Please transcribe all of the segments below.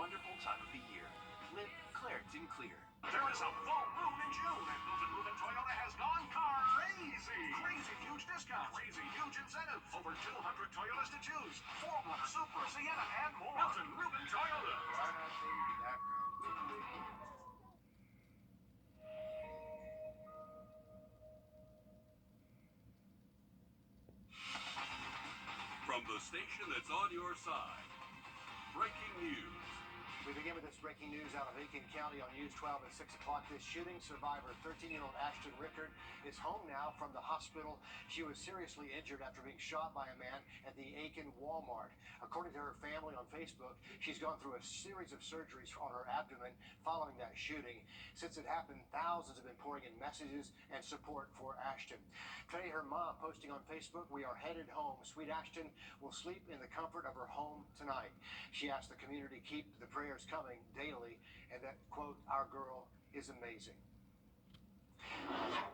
wonderful time of the year. Live Claritin Clear. There is a full moon in June, and Wrdw Toyota has gone car crazy. Crazy huge discounts, crazy huge incentives. Over 200 Toyotas to choose. 4-wheeler, Super, Sienna, and more. Wrdw Toyota. From the station that's on your side, breaking news. We begin with this breaking news out of Aiken County on News 12 at 6 o'clock. This shooting survivor, 13-year-old Ashton Rickard, is home now from the hospital. She was seriously injured after being shot by a man at the Aiken Walmart. According to her family on Facebook, she's gone through a series of surgeries on her abdomen following that shooting. Since it happened, thousands have been pouring in messages and support for Ashton. Today, her mom posting on Facebook, "We are headed home. Sweet Ashton will sleep in the comfort of her home tonight." She asked the community to keep the prayers coming daily, and that, quote, "Our girl is amazing."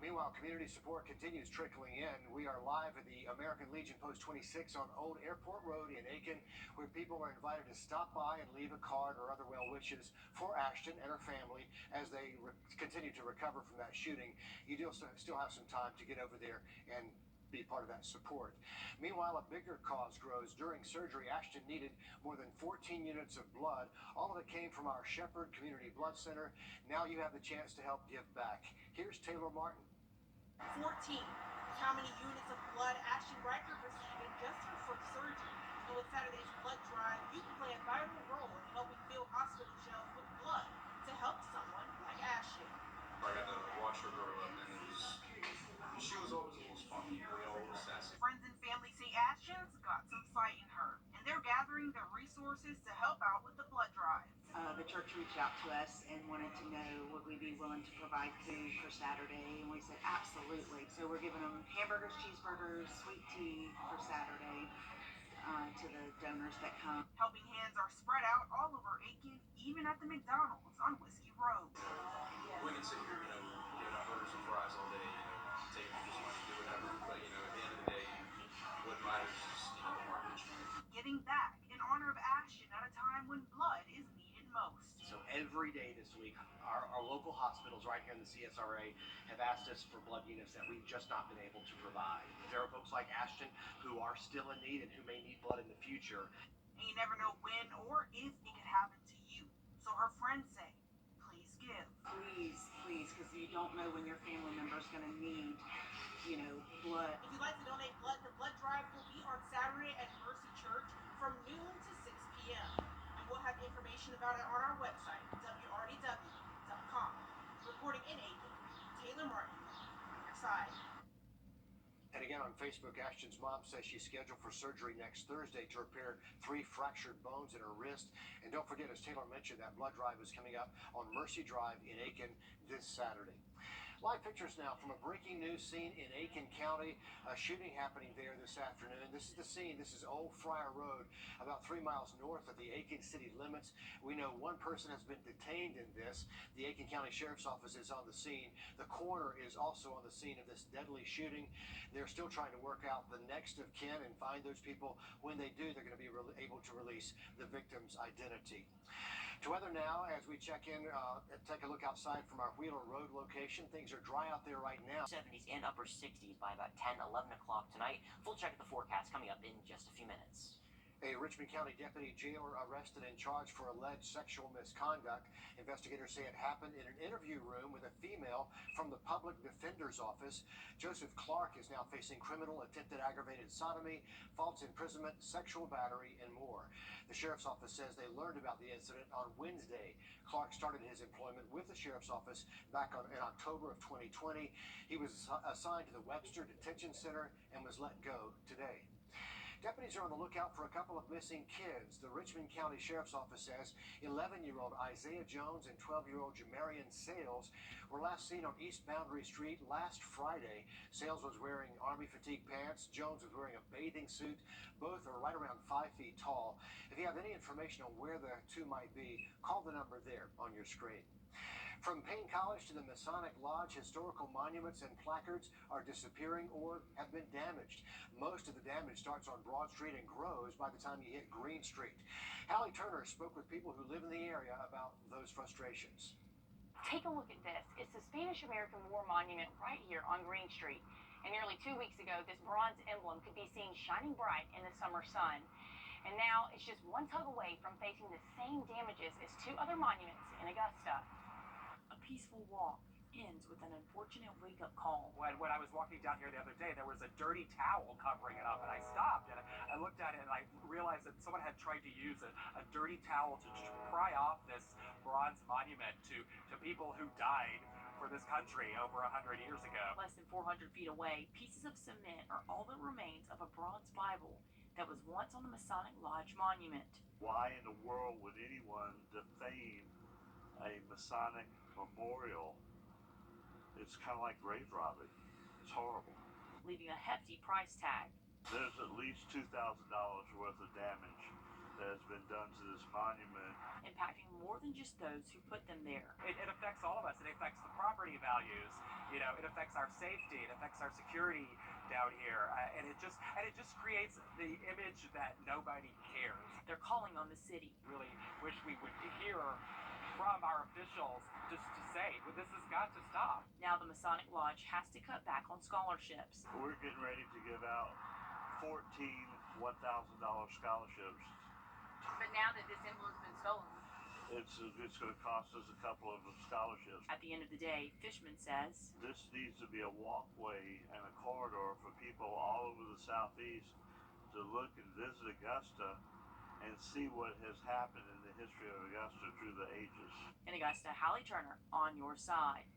Meanwhile, community support continues trickling in. We are live at the American Legion Post 26 on Old Airport Road in Aiken, where people are invited to stop by and leave a card or other well wishes for Ashton and her family as they continue to recover from that shooting. You do still have some time to get over there and be part of that support. Meanwhile, a bigger cause grows. During surgery, Ashton needed more than 14 units of blood. All of it came from our Shepherd Community Blood Center. Now you have the chance to help give back. Here's Taylor Martin. 14 is how many units of blood Ashton Riker received in just her first surgery. And with Saturday's blood drive, you can play a vital role in helping fill hospital shelves with blood to help someone like Ashton. I got to watch her grow up, and she was always a little spunky, always sassy. Friends and family say Ashton's got some fight in her, and they're gathering the resources to help out with the blood drive. The church reached out to us and wanted to know would we be willing to provide food for Saturday, and we said absolutely. So we're giving them hamburgers, cheeseburgers, sweet tea for Saturday to the donors that come. Helping hands are spread out all over Aiken, even at the McDonald's on Whiskey Road. We can sit here, giving out burgers and fries all day, taking people's money, do whatever. But, at the end of the day, what matters is, the heart. Giving back in honor of Ashton at a time when blood is needed most. So every day this week, our local hospitals right here in the CSRA have asked us for blood units that we've just not been able to provide. There are folks like Ashton who are still in need and who may need blood in the future. And you never know when or if it could happen to you. So her friends say, please give. Please, because you don't know when your family member is going to need, blood. If you'd like to donate blood, the blood drive will be on Saturday at Mercy Church from noon to 6 p.m. And we'll have information about it on our website, wrdw.com. Reporting in Aiken, Taylor Martin, on your side. And again on Facebook, Ashton's mom says she's scheduled for surgery next Thursday to repair 3 fractured bones in her wrist. And don't forget, as Taylor mentioned, that blood drive is coming up on Mercy Drive in Aiken this Saturday. Live pictures now from a breaking news scene in Aiken County. A shooting happening there this afternoon. This is the scene. This is Old Friar Road, about 3 miles north of the Aiken city limits. We know one person has been detained in this. The Aiken County Sheriff's Office is on the scene. The coroner is also on the scene of this deadly shooting. They're still trying to work out the next of kin and find those people. When they do, they're going to be able to release the victim's identity. To weather now, as we check in, take a look outside from our Wheeler Road location. Things are dry out there right now. 70s and upper 60s by about 10, 11 o'clock tonight. Full check of the forecast coming up in just a few minutes. A Richmond County deputy jailer arrested and charged for alleged sexual misconduct. Investigators say it happened in an interview room with a female from the Public Defender's Office. Joseph Clark is now facing criminal attempted aggravated sodomy, false imprisonment, sexual battery, and more. The Sheriff's Office says they learned about the incident on Wednesday. Clark started his employment with the Sheriff's Office back in October of 2020. He was assigned to the Webster Detention Center and was let go today. Deputies are on the lookout for a couple of missing kids. The Richmond County Sheriff's Office says 11-year-old Isaiah Jones and 12-year-old Jamarian Sales were last seen on East Boundary Street last Friday. Sales was wearing army fatigue pants. Jones was wearing a bathing suit. Both are right around 5 feet tall. If you have any information on where the two might be, call the number there on your screen. From Payne College to the Masonic Lodge, historical monuments and placards are disappearing or have been damaged. Most of the damage starts on Broad Street and grows by the time you hit Green Street. Hallie Turner spoke with people who live in the area about those frustrations. Take a look at this. It's the Spanish-American War Monument right here on Green Street. And nearly 2 weeks ago, this bronze emblem could be seen shining bright in the summer sun. And now it's just one tug away from facing the same damages as 2 other monuments in Augusta. A peaceful walk ends with an unfortunate wake-up call. When I was walking down here the other day, there was a dirty towel covering it up, and I stopped and I looked at it and I realized that someone had tried to use a dirty towel to pry off this bronze monument to people who died for this country over 100 years ago. Less than 400 feet away, pieces of cement are all that remains of a bronze Bible that was once on the Masonic Lodge monument. Why in the world would anyone defame a Masonic memorial? It's kind of like grave robbing. It's horrible. Leaving a hefty price tag. There's at least $2,000 worth of damage that has been done to this monument. Impacting more than just those who put them there. It affects all of us. It affects the property values. You know, it affects our safety. It affects our security down here. And it just creates the image that nobody cares. They're calling on the city. Really wish we would hear from our officials just to say, well, this has got to stop. Now the Masonic Lodge has to cut back on scholarships. We're getting ready to give out 14 $1,000 scholarships. But now that this emblem's been stolen, it's going to cost us a couple of scholarships. at the end of the day, Fishman says, This needs to be a walkway and a corridor for people all over the Southeast to look and visit Augusta and see what has happened in the history of Augusta through the ages. In Augusta, Hallie Turner on your side.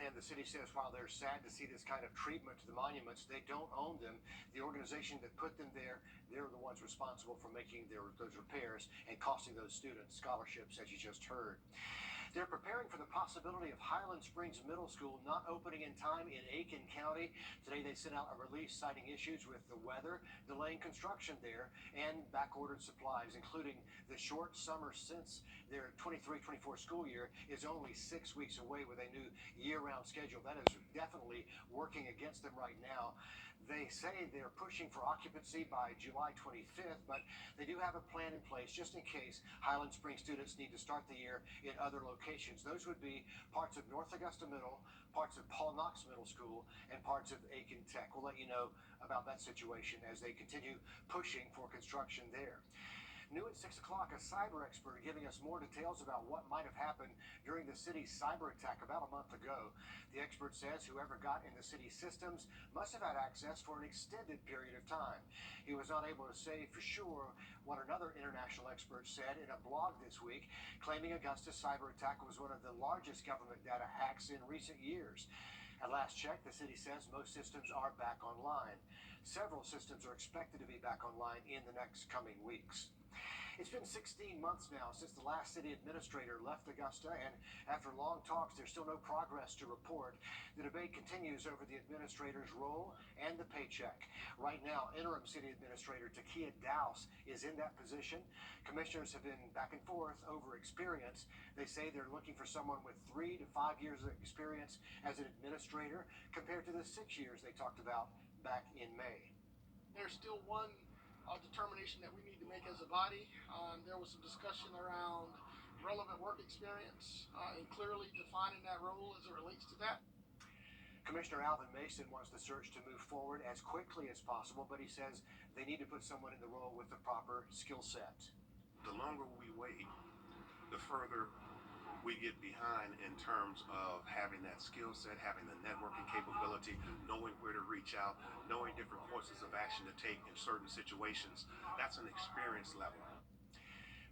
And the city says while they're sad to see this kind of treatment to the monuments, they don't own them. The organization that put them there, they're the ones responsible for making those repairs and costing those students scholarships, as you just heard. They're preparing for the possibility of Highland Springs Middle School not opening in time in Aiken County. Today they sent out a release citing issues with the weather, delaying construction there, and back-ordered supplies, including the short summer since their 23-24 school year is only 6 weeks away with a new year-round schedule. That is definitely working against them right now. They say they're pushing for occupancy by July 25th, but they do have a plan in place just in case Highland Springs students need to start the year in other locations. Those would be parts of North Augusta Middle, parts of Paul Knox Middle School, and parts of Aiken Tech. We'll let you know about that situation as they continue pushing for construction there. New at 6 o'clock, a cyber expert giving us more details about what might have happened during the city's cyber attack about a month ago. The expert says whoever got in the city's systems must have had access for an extended period of time. He was not able to say for sure what another international expert said in a blog this week, claiming Augusta's cyber attack was one of the largest government data hacks in recent years. At last check, the city says most systems are back online. Several systems are expected to be back online in the next coming weeks. It's been 16 months now since the last city administrator left Augusta, and after long talks, there's still no progress to report. The debate continues over the administrator's role and the paycheck. Right now, interim city administrator Takia Dowse is in that position. Commissioners have been back and forth over experience. They say they're looking for someone with 3 to 5 years of experience as an administrator compared to the 6 years they talked about back in May. There's still one determination that we need to make as a body. There was some discussion around relevant work experience and clearly defining that role as it relates to that. Commissioner Alvin Mason wants the search to move forward as quickly as possible, but he says they need to put someone in the role with the proper skill set. The longer we wait, the further we get behind in terms of having that skill set, having the networking capability, knowing where to reach out, knowing different courses of action to take in certain situations. That's an experience level.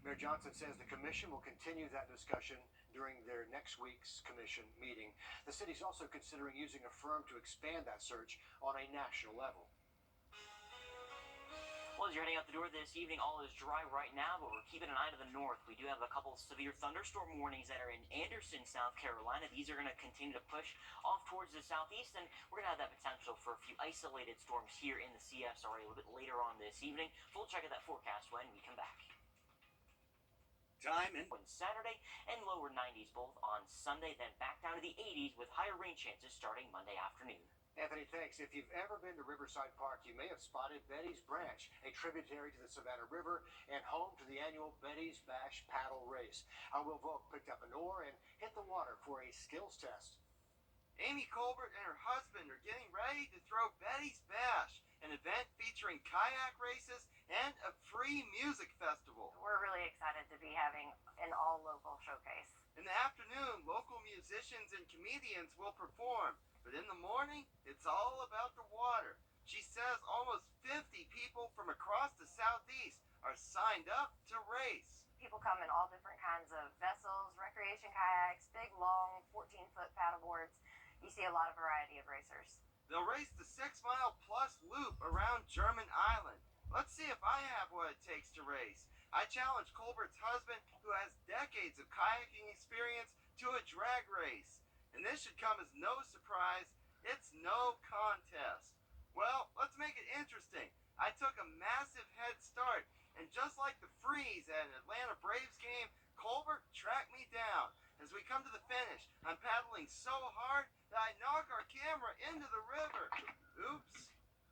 Mayor Johnson says the commission will continue that discussion during their next week's commission meeting. The city's also considering using a firm to expand that search on a national level. Well, as you're heading out the door this evening, all is dry right now, but we're keeping an eye to the north. We do have a couple severe thunderstorm warnings that are in Anderson, South Carolina. These are going to continue to push off towards the southeast, and we're going to have that potential for a few isolated storms here in the CSRA a little bit later on this evening. Full check of that forecast when we come back. Time in Saturday and lower 90s both on Sunday, then back down to the 80s with higher rain chances starting Monday afternoon. Anthony, thanks. If you've ever been to Riverside Park, you may have spotted Betty's Branch, a tributary to the Savannah River and home to the annual Betty's Bash paddle race. Our Will Volk picked up an oar and hit the water for a skills test. Amy Colbert and her husband are getting ready to throw Betty's Bash, an event featuring kayak races and a free music festival. We're really excited to be having an all-local showcase. In the afternoon, local musicians and comedians will perform, but in the morning, it's all about the water. She says almost 50 people from across the Southeast are signed up to race. People come in all different kinds of vessels, recreation kayaks, big, long, 14-foot paddleboards. You see a lot of variety of racers. They'll race the 6-mile-plus loop around German Island. Let's see if I have what it takes to race. I challenged Colbert's husband, who has decades of kayaking experience, to a drag race. And this should come as no surprise. It's no contest. Well, let's make it interesting. I took a massive head start, and just like the freeze at an Atlanta Braves game, Colbert tracked me down. As we come to the finish, I'm paddling so hard that I knock our camera into the river. Oops.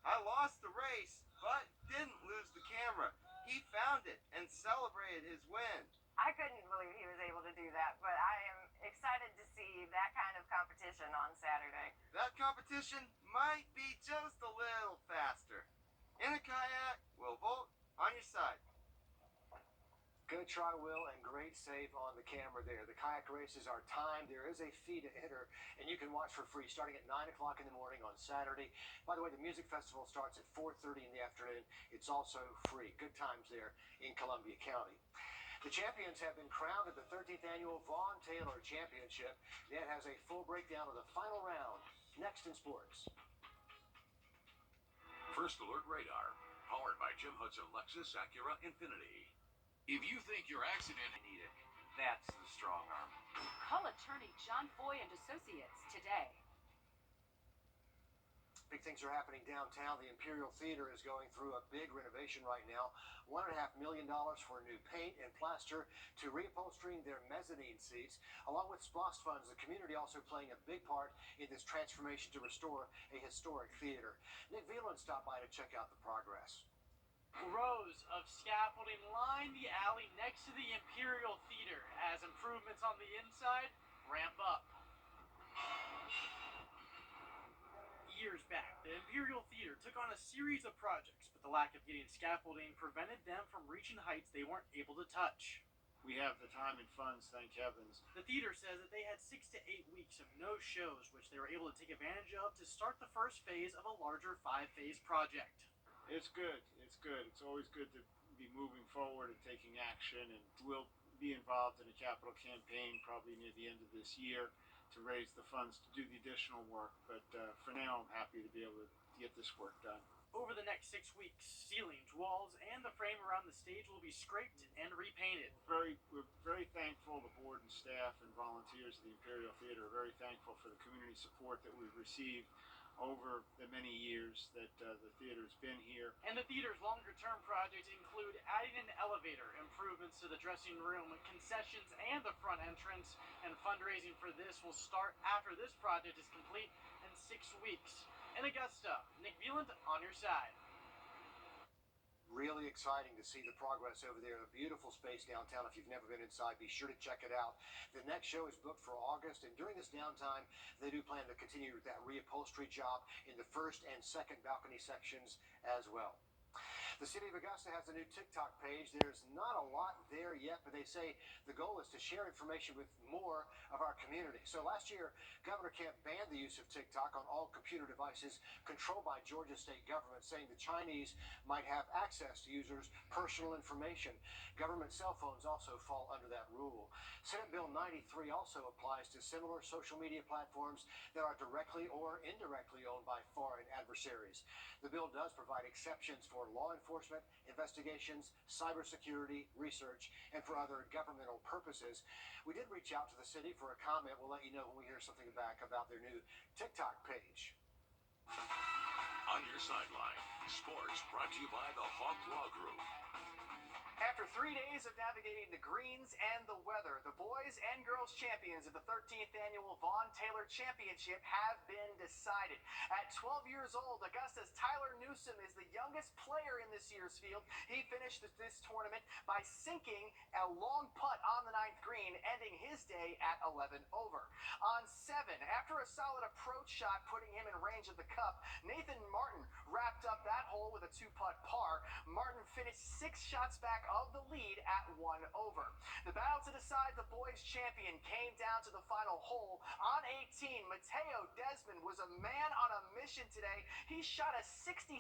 I lost the race, but didn't lose the camera. He found it and celebrated his win. I couldn't believe he was able to do that, but I am excited to see that kind of competition on Saturday. That competition might be just a little faster. In a kayak, Will Volt, on your side. Good try, Will, and great save on the camera there. The kayak races are timed. There is a fee to enter, and you can watch for free starting at 9 o'clock in the morning on Saturday. By the way, the music festival starts at 4:30 in the afternoon. It's also free. Good times there in Columbia County. The champions have been crowned at the 13th Annual Vaughn Taylor Championship. Ned has a full breakdown of the final round next in sports. First Alert Radar, powered by Jim Hudson Lexus Acura Infinity. If you think your accident Need it. That's the strong arm. Call attorney John Foy and Associates today. Big things are happening downtown. The Imperial Theater is going through a big renovation right now. $1.5 million for new paint and plaster to reupholstering their mezzanine seats. Along with SPLOST funds, the community also playing a big part in this transformation to restore a historic theater. Nick Veland stopped by to check out the progress. Rows of scaffolding line the alley next to the Imperial Theater as improvements on the inside ramp up. Years back, the Imperial Theater took on a series of projects, but the lack of getting scaffolding prevented them from reaching heights they weren't able to touch. We have the time and funds, thank heavens. The theater says that they had 6 to 8 weeks of no shows, which they were able to take advantage of to start the first phase of a larger 5-phase project. It's good. It's good. It's always good to be moving forward and taking action, and we'll be involved in a capital campaign probably near the end of this year to raise the funds to do the additional work. But for now, I'm happy to be able to get this work done. Over the next 6 weeks, ceilings, walls, and the frame around the stage will be scraped and repainted. We're very thankful, the board and staff and volunteers of the Imperial Theater are very thankful for the community support that we've received over the many years that the theater's been here. And the theater's longer-term projects include adding an elevator, improvements to the dressing room, concessions, and the front entrance. And fundraising for this will start after this project is complete in 6 weeks. In Augusta, Nick Veland on your side. Really exciting to see the progress over there. A beautiful space downtown. If you've never been inside, be sure to check it out. The next show is booked for August, and during this downtime, they do plan to continue with that reupholstery job in the first and second balcony sections as well. The city of Augusta has a new TikTok page. There's not a lot there yet, but they say the goal is to share information with more of our community. So last year, Governor Kemp banned the use of TikTok on all computer devices controlled by Georgia state government, saying the Chinese might have access to users' personal information. Government cell phones also fall under that rule. Senate Bill 93 also applies to similar social media platforms that are directly or indirectly owned by foreign adversaries. The bill does provide exceptions for law enforcement, investigations, cybersecurity, research, and for other governmental purposes. We did reach out to the city for a comment. We'll let you know when we hear something back about their new TikTok page. On your sideline, sports brought to you by the Hawk Law Group. After 3 days of navigating the greens and the weather, the boys and girls champions of the 13th annual Vaughn Taylor Championship have been decided. At 12 years old, Augusta's Tyler Newsom is the youngest player in this year's field. He finished this tournament by sinking a long putt on the 9th green, ending his day at 11 over. On 7, after a solid approach shot putting him in range of the cup, Nathan Martin wrapped up that hole with a 2-putt par. Martin finished 6 shots back of the lead at 1 over. The battle to decide the boys champion came down to the final hole. On 18, Mateo Desmond was a man on a mission today. He shot a 66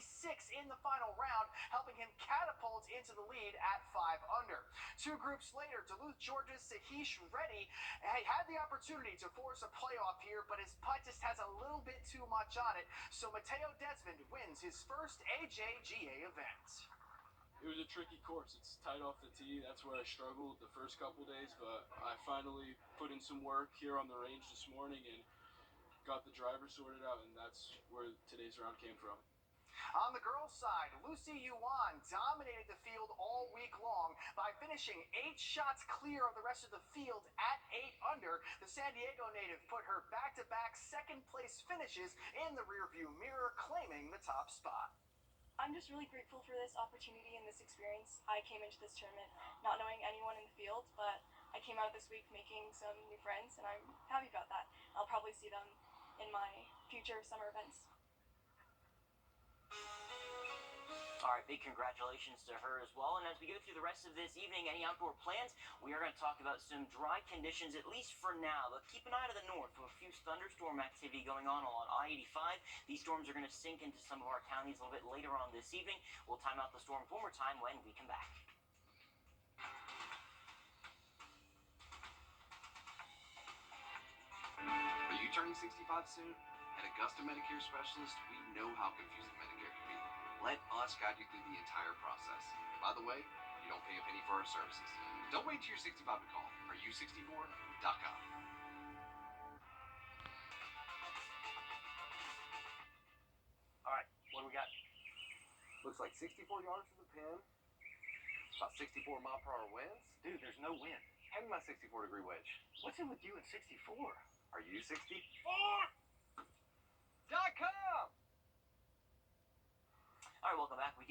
in the final round, helping him catapult into the lead at 5 under. 2 groups later, Duluth, Georgia's Sahish Reddy had the opportunity to force a playoff here, but his putt just has a little bit too much on it, so Mateo Desmond wins his first AJGA event. It was a tricky course. It's tight off the tee. That's where I struggled the first couple days, but I finally put in some work here on the range this morning and got the driver sorted out, and that's where today's round came from. On the girls' side, Lucy Yuan dominated the field all week long by finishing 8 shots clear of the rest of the field at 8 under. The San Diego native put her back-to-back second-place finishes in the rearview mirror, claiming the top spot. I'm just really grateful for this opportunity and this experience. I came into this tournament not knowing anyone in the field, but I came out this week making some new friends, and I'm happy about that. I'll probably see them in my future summer events. All right, big congratulations to her as well. And as we go through the rest of this evening, any outdoor plans, we are going to talk about some dry conditions, at least for now. But keep an eye to the north with a few thunderstorm activity going on along I-85. These storms are going to sink into some of our counties a little bit later on this evening. We'll time out the storms one more time when we come back. Are you turning 65 soon? At Augusta Medicare Specialist, we know how confusing Medicare can be. Let us guide you through the entire process. By the way, you don't pay a penny for our services. Don't wait till you're 65 to call. Are64.com. All right, what do we got? Looks like 64 yards to the pin. About 64 mile per hour winds. Dude, there's no wind. Hand me my 64-degree wedge. What's in with you at 64? Are you 64.com? All right, welcome back. We do